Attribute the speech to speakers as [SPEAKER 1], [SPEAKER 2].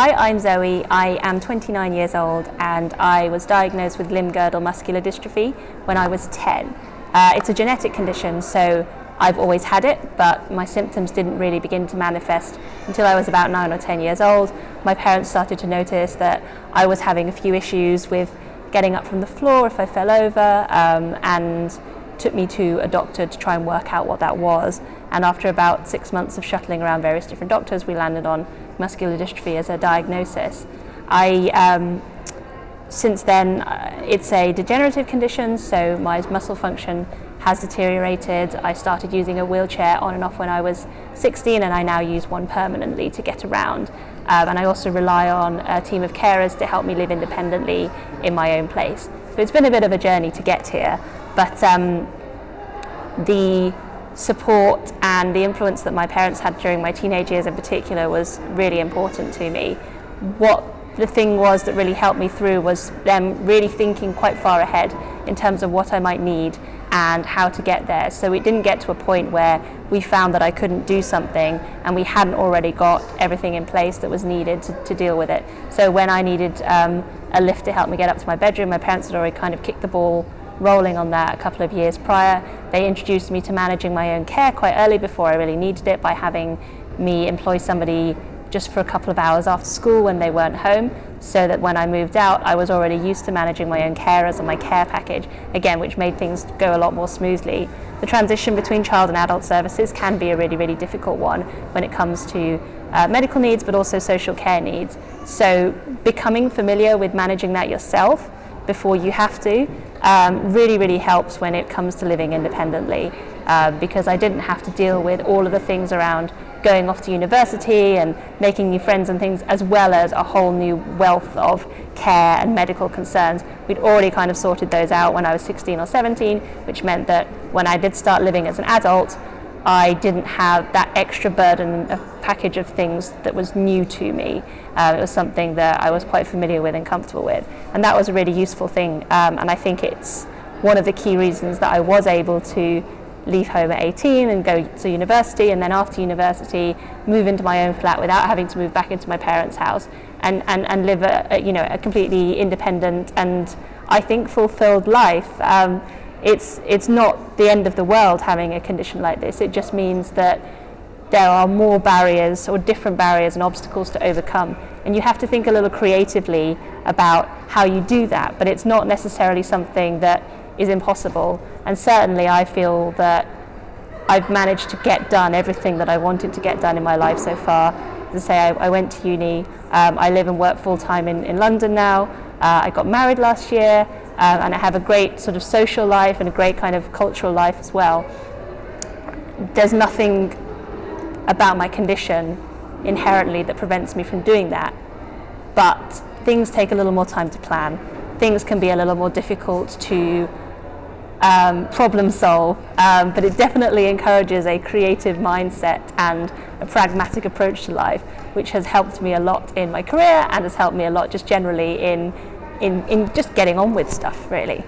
[SPEAKER 1] Hi, I'm Zoe. I am 29 years old and I was diagnosed with limb girdle muscular dystrophy when I was 10. It's a genetic condition, so I've always had it, but my symptoms didn't really begin to manifest until I was about 9 or 10 years old. My parents started to notice that I was having a few issues with getting up from the floor if I fell over, and took me to a doctor to try and work out what that was. And after about 6 months of shuttling around various different doctors, we landed on muscular dystrophy as a diagnosis. Since then, it's a degenerative condition, so my muscle function has deteriorated. I started using a wheelchair on and off when I was 16, and I now use one permanently to get around. And I also rely on a team of carers to help me live independently in my own place. So it's been a bit of a journey to get here, but the support and the influence that my parents had during my teenage years in particular was really important to me. What the thing was that really helped me through was them really thinking quite far ahead in terms of what I might need and how to get there. So it didn't get to a point where we found that I couldn't do something and we hadn't already got everything in place that was needed to deal with it. So when I needed a lift to help me get up to my bedroom, my parents had already kind of kicked the ball rolling on that a couple of years prior. They introduced me to managing my own care quite early before I really needed it by having me employ somebody just for a couple of hours after school when they weren't home, so that when I moved out I was already used to managing my own carers and my care package, again, which made things go a lot more smoothly. The transition between child and adult services can be a really, really difficult one when it comes to medical needs, but also social care needs. So becoming familiar with managing that yourself before you have to really, really helps when it comes to living independently, because I didn't have to deal with all of the things around going off to university and making new friends and things, as well as a whole new wealth of care and medical concerns. We'd already kind of sorted those out when I was 16 or 17, which meant that when I did start living as an adult, I didn't have that extra burden of package of things that was new to me. It was something that I was quite familiar with and comfortable with, and that was a really useful thing, and I think it's one of the key reasons that I was able to leave home at 18 and go to university, and then after university move into my own flat without having to move back into my parents' house and live a completely independent and I think fulfilled life. It's not the end of the world having a condition like this. It just means that there are more barriers or different barriers and obstacles to overcome, and you have to think a little creatively about how you do that, but it's not necessarily something that is impossible. And certainly I feel that I've managed to get done everything that I wanted to get done in my life so far. As I say, I went to uni, I live and work full-time in London now. I got married last year, and I have a great sort of social life and a great kind of cultural life as well. There's nothing about my condition inherently that prevents me from doing that, but things take a little more time to plan. Things can be a little more difficult to problem solve, but it definitely encourages a creative mindset and a pragmatic approach to life, which has helped me a lot in my career and has helped me a lot just generally in just getting on with stuff, really.